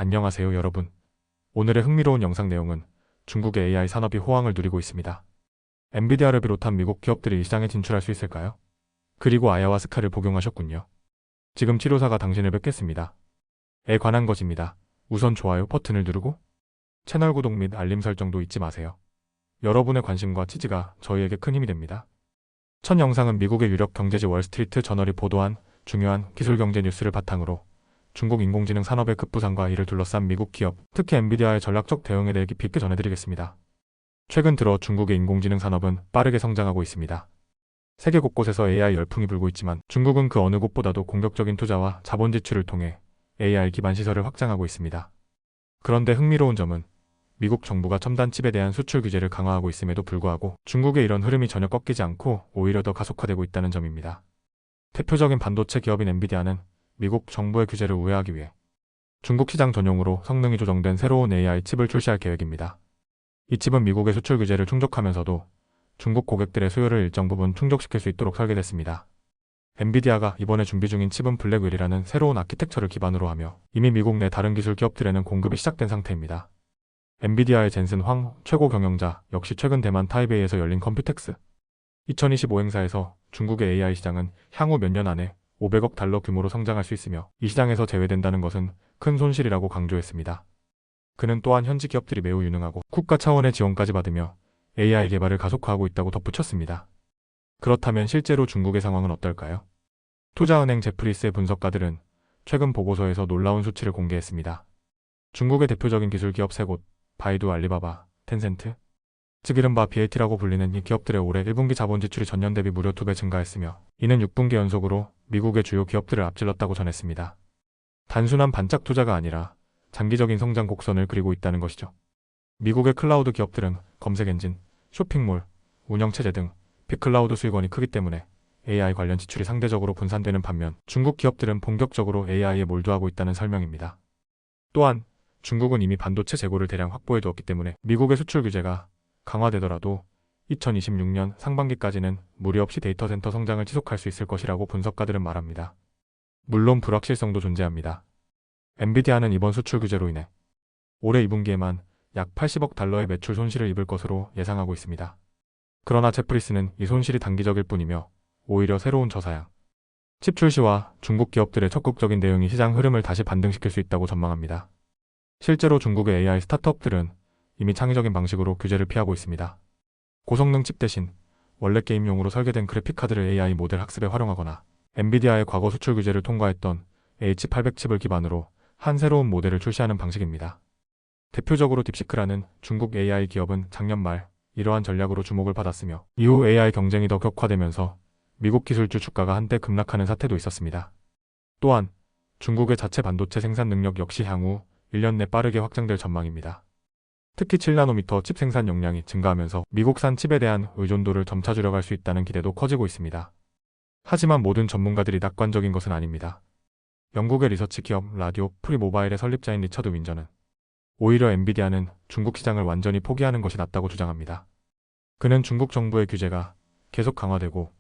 안녕하세요 여러분. 오늘의 흥미로운 영상 내용은 중국의 AI 산업이 호황을 누리고 있습니다. 엔비디아를 비롯한 미국 기업들이 이 시장에 진출할 수 있을까요? 그리고 아야와 스카를 복용하셨군요. 지금 치료사가 당신을 뵙겠습니다. 에 관한 것입니다. 우선 좋아요 버튼을 누르고 채널 구독 및 알림 설정도 잊지 마세요. 여러분의 관심과 지지가 저희에게 큰 힘이 됩니다. 첫 영상은 미국의 유력 경제지 월스트리트 저널이 보도한 중요한 기술 경제 뉴스를 바탕으로 중국 인공지능 산업의 급부상과 이를 둘러싼 미국 기업, 특히 엔비디아의 전략적 대응에 대해 깊이 있게 전해드리겠습니다. 최근 들어 중국의 인공지능 산업은 빠르게 성장하고 있습니다. 세계 곳곳에서 AI 열풍이 불고 있지만 중국은 그 어느 곳보다도 공격적인 투자와 자본 지출을 통해 AI 기반 시설을 확장하고 있습니다. 그런데 흥미로운 점은 미국 정부가 첨단 칩에 대한 수출 규제를 강화하고 있음에도 불구하고 중국의 이런 흐름이 전혀 꺾이지 않고 오히려 더 가속화되고 있다는 점입니다. 대표적인 반도체 기업인 엔비디아는 미국 정부의 규제를 우회하기 위해 중국 시장 전용으로 성능이 조정된 새로운 AI 칩을 출시할 계획입니다. 이 칩은 미국의 수출 규제를 충족하면서도 중국 고객들의 수요를 일정 부분 충족시킬 수 있도록 설계됐습니다. 엔비디아가 이번에 준비 중인 칩은 블랙윌이라는 새로운 아키텍처를 기반으로 하며 이미 미국 내 다른 기술 기업들에는 공급이 시작된 상태입니다. 엔비디아의 젠슨 황 최고 경영자 역시 최근 대만 타이베이에서 열린 컴퓨텍스 2025 행사에서 중국의 AI 시장은 향후 몇 년 안에 500억 달러 규모로 성장할 수 있으며 이 시장에서 제외된다는 것은 큰 손실이라고 강조했습니다. 그는 또한 현지 기업들이 매우 유능하고 국가 차원의 지원까지 받으며 AI 개발을 가속화하고 있다고 덧붙였습니다. 그렇다면 실제로 중국의 상황은 어떨까요? 투자은행 제프리스의 분석가들은 최근 보고서에서 놀라운 수치를 공개했습니다. 중국의 대표적인 기술 기업 3곳, 바이두, 알리바바, 텐센트, 즉 이른바 BAT라고 불리는 이 기업들의 올해 1분기 자본 지출이 전년 대비 무려 2배 증가했으며 이는 6분기 연속으로 미국의 주요 기업들을 앞질렀다고 전했습니다. 단순한 반짝 투자가 아니라 장기적인 성장 곡선을 그리고 있다는 것이죠. 미국의 클라우드 기업들은 검색 엔진, 쇼핑몰, 운영체제 등 빅클라우드 수익원이 크기 때문에 AI 관련 지출이 상대적으로 분산되는 반면 중국 기업들은 본격적으로 AI에 몰두하고 있다는 설명입니다. 또한 중국은 이미 반도체 재고를 대량 확보해 두었기 때문에 미국의 수출 규제가 강화되더라도 2026년 상반기까지는 무리 없이 데이터 센터 성장을 지속할 수 있을 것이라고 분석가들은 말합니다. 물론 불확실성도 존재합니다. 엔비디아는 이번 수출 규제로 인해 올해 2분기에만 약 80억 달러의 매출 손실을 입을 것으로 예상하고 있습니다. 그러나 제프리스는 이 손실이 단기적일 뿐이며 오히려 새로운 저사양, 칩 출시와 중국 기업들의 적극적인 대응이 시장 흐름을 다시 반등시킬 수 있다고 전망합니다. 실제로 중국의 AI 스타트업들은 이미 창의적인 방식으로 규제를 피하고 있습니다. 고성능 칩 대신 원래 게임용으로 설계된 그래픽카드를 AI 모델 학습에 활용하거나 엔비디아의 과거 수출 규제를 통과했던 H800 칩을 기반으로 한 새로운 모델을 출시하는 방식입니다. 대표적으로 딥시크라는 중국 AI 기업은 작년 말 이러한 전략으로 주목을 받았으며 이후 AI 경쟁이 더 격화되면서 미국 기술주 주가가 한때 급락하는 사태도 있었습니다. 또한 중국의 자체 반도체 생산 능력 역시 향후 1년 내 빠르게 확장될 전망입니다. 특히 7나노미터 칩 생산 용량이 증가하면서 미국산 칩에 대한 의존도를 점차 줄여갈 수 있다는 기대도 커지고 있습니다. 하지만 모든 전문가들이 낙관적인 것은 아닙니다. 영국의 리서치 기업 라디오 프리 모바일의 설립자인 리처드 윈저는 오히려 엔비디아는 중국 시장을 완전히 포기하는 것이 낫다고 주장합니다. 그는 중국 정부의 규제가 계속 강화되고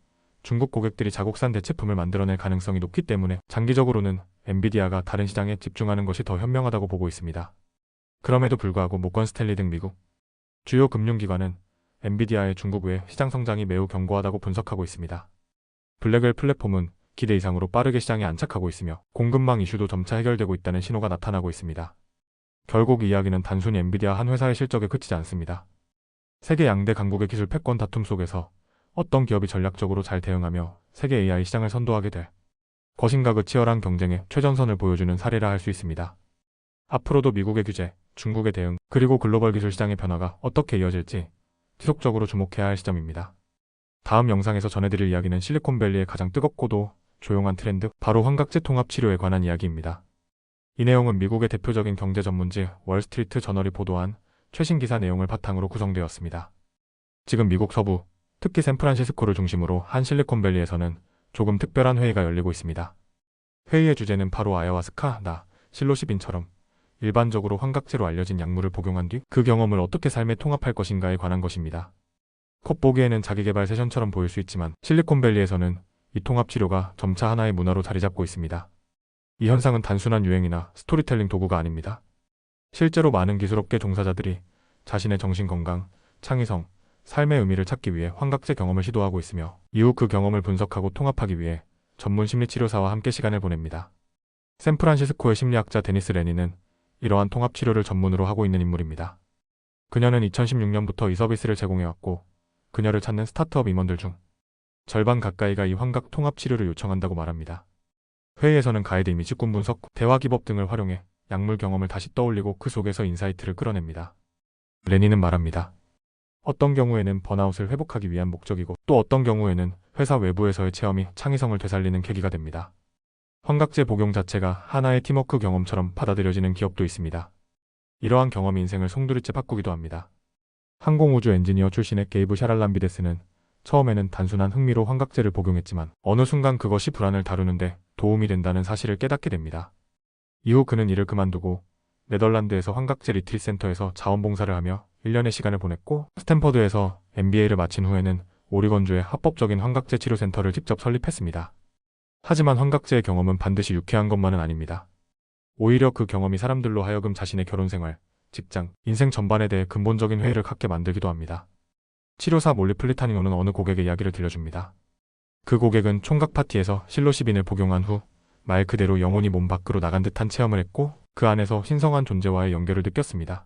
중국 고객들이 자국산 대체품을 만들어낼 가능성이 높기 때문에 장기적으로는 엔비디아가 다른 시장에 집중하는 것이 더 현명하다고 보고 있습니다. 그럼에도 불구하고 모건 스탠리 등 미국 주요 금융기관은 엔비디아의 중국 외 시장 성장이 매우 견고하다고 분석하고 있습니다. 블랙웰 플랫폼은 기대 이상으로 빠르게 시장에 안착하고 있으며 공급망 이슈도 점차 해결되고 있다는 신호가 나타나고 있습니다. 결국 이 이야기는 단순히 엔비디아 한 회사의 실적에 그치지 않습니다. 세계 양대 강국의 기술 패권 다툼 속에서 어떤 기업이 전략적으로 잘 대응하며 세계 AI 시장을 선도하게 될 것인가, 그 치열한 경쟁의 최전선을 보여주는 사례라 할 수 있습니다. 앞으로도 미국의 규제, 중국의 대응, 그리고 글로벌 기술 시장의 변화가 어떻게 이어질지 지속적으로 주목해야 할 시점입니다. 다음 영상에서 전해드릴 이야기는 실리콘밸리의 가장 뜨겁고도 조용한 트렌드, 바로 환각제 통합 치료에 관한 이야기입니다. 이 내용은 미국의 대표적인 경제 전문지 월스트리트 저널이 보도한 최신 기사 내용을 바탕으로 구성되었습니다. 지금 미국 서부, 특히 샌프란시스코를 중심으로 한 실리콘밸리에서는 조금 특별한 회의가 열리고 있습니다. 회의의 주제는 바로 아야와 스카, 실로시빈처럼 일반적으로 환각제로 알려진 약물을 복용한 뒤 그 경험을 어떻게 삶에 통합할 것인가에 관한 것입니다. 겉보기에는 자기개발 세션처럼 보일 수 있지만 실리콘밸리에서는 이 통합치료가 점차 하나의 문화로 자리 잡고 있습니다. 이 현상은 단순한 유행이나 스토리텔링 도구가 아닙니다. 실제로 많은 기술업계 종사자들이 자신의 정신건강, 창의성, 삶의 의미를 찾기 위해 환각제 경험을 시도하고 있으며 이후 그 경험을 분석하고 통합하기 위해 전문 심리치료사와 함께 시간을 보냅니다. 샌프란시스코의 심리학자 데니스 레니는 이러한 통합치료를 전문으로 하고 있는 인물입니다. 그녀는 2016년부터 이 서비스를 제공해왔고 그녀를 찾는 스타트업 임원들 중 절반 가까이가 이 환각 통합치료를 요청한다고 말합니다. 회의에서는 가이드 이미지 꿈 분석, 대화 기법 등을 활용해 약물 경험을 다시 떠올리고 그 속에서 인사이트를 끌어냅니다. 레니는 말합니다. 어떤 경우에는 번아웃을 회복하기 위한 목적이고 또 어떤 경우에는 회사 외부에서의 체험이 창의성을 되살리는 계기가 됩니다. 환각제 복용 자체가 하나의 팀워크 경험처럼 받아들여지는 기업도 있습니다. 이러한 경험이 인생을 송두리째 바꾸기도 합니다. 항공우주 엔지니어 출신의 게이브 샤랄람비데스는 처음에는 단순한 흥미로 환각제를 복용했지만 어느 순간 그것이 불안을 다루는데 도움이 된다는 사실을 깨닫게 됩니다. 이후 그는 이를 그만두고 네덜란드에서 환각제 리트릿 센터에서 자원봉사를 하며 1년의 시간을 보냈고 스탠퍼드에서 MBA를 마친 후에는 오리건주의 합법적인 환각제 치료센터를 직접 설립했습니다. 하지만 환각제의 경험은 반드시 유쾌한 것만은 아닙니다. 오히려 그 경험이 사람들로 하여금 자신의 결혼생활, 직장, 인생 전반에 대해 근본적인 회의를 갖게 만들기도 합니다. 치료사 몰리 플리타니노는 어느 고객의 이야기를 들려줍니다. 그 고객은 총각 파티에서 실로시빈을 복용한 후 말 그대로 영혼이 몸 밖으로 나간 듯한 체험을 했고 그 안에서 신성한 존재와의 연결을 느꼈습니다.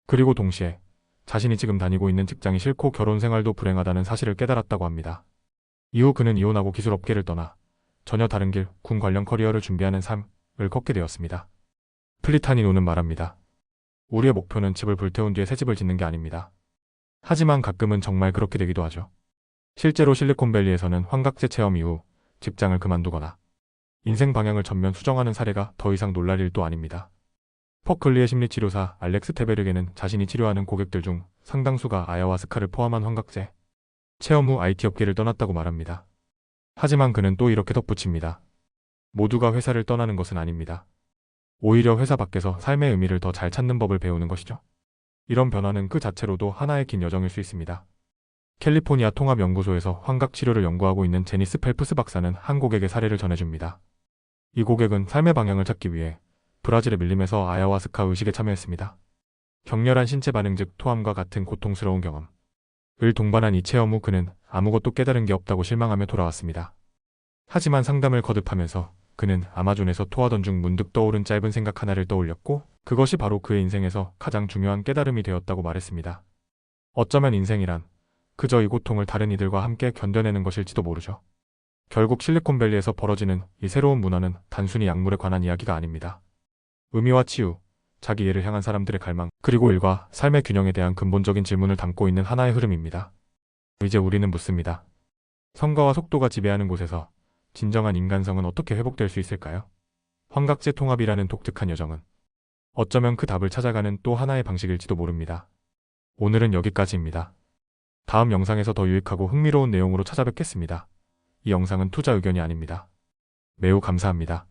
그리고 동시에 자신이 지금 다니고 있는 직장이 싫고 결혼 생활도 불행하다는 사실을 깨달았다고 합니다. 이후 그는 이혼하고 기술업계를 떠나 전혀 다른 길, 군 관련 커리어를 준비하는 삶을 걷게 되었습니다. 플리타니노는 말합니다. 우리의 목표는 집을 불태운 뒤에 새 집을 짓는 게 아닙니다. 하지만 가끔은 정말 그렇게 되기도 하죠. 실제로 실리콘밸리에서는 환각제 체험 이후 직장을 그만두거나 인생 방향을 전면 수정하는 사례가 더 이상 놀랄 일도 아닙니다. 퍼클리의 심리치료사 알렉스 테베르게는 자신이 치료하는 고객들 중 상당수가 아야와스카를 포함한 환각제 체험 후 IT 업계를 떠났다고 말합니다. 하지만 그는 또 이렇게 덧붙입니다. 모두가 회사를 떠나는 것은 아닙니다. 오히려 회사 밖에서 삶의 의미를 더 잘 찾는 법을 배우는 것이죠. 이런 변화는 그 자체로도 하나의 긴 여정일 수 있습니다. 캘리포니아 통합연구소에서 환각치료를 연구하고 있는 제니스 펠프스 박사는 한 고객의 사례를 전해줍니다. 이 고객은 삶의 방향을 찾기 위해 브라질의 밀림에서 아야와스카 의식에 참여했습니다. 격렬한 신체 반응 즉 토함과 같은 고통스러운 경험을 동반한 이 체험 후 그는 아무것도 깨달은 게 없다고 실망하며 돌아왔습니다. 하지만 상담을 거듭하면서 그는 아마존에서 토하던 중 문득 떠오른 짧은 생각 하나를 떠올렸고 그것이 바로 그의 인생에서 가장 중요한 깨달음이 되었다고 말했습니다. 어쩌면 인생이란 그저 이 고통을 다른 이들과 함께 견뎌내는 것일지도 모르죠. 결국 실리콘밸리에서 벌어지는 이 새로운 문화는 단순히 약물에 관한 이야기가 아닙니다. 의미와 치유, 자기 이해를 향한 사람들의 갈망, 그리고 일과 삶의 균형에 대한 근본적인 질문을 담고 있는 하나의 흐름입니다. 이제 우리는 묻습니다. 성과와 속도가 지배하는 곳에서 진정한 인간성은 어떻게 회복될 수 있을까요? 환각제 통합이라는 독특한 여정은 어쩌면 그 답을 찾아가는 또 하나의 방식일지도 모릅니다. 오늘은 여기까지입니다. 다음 영상에서 더 유익하고 흥미로운 내용으로 찾아뵙겠습니다. 이 영상은 투자 의견이 아닙니다. 매우 감사합니다.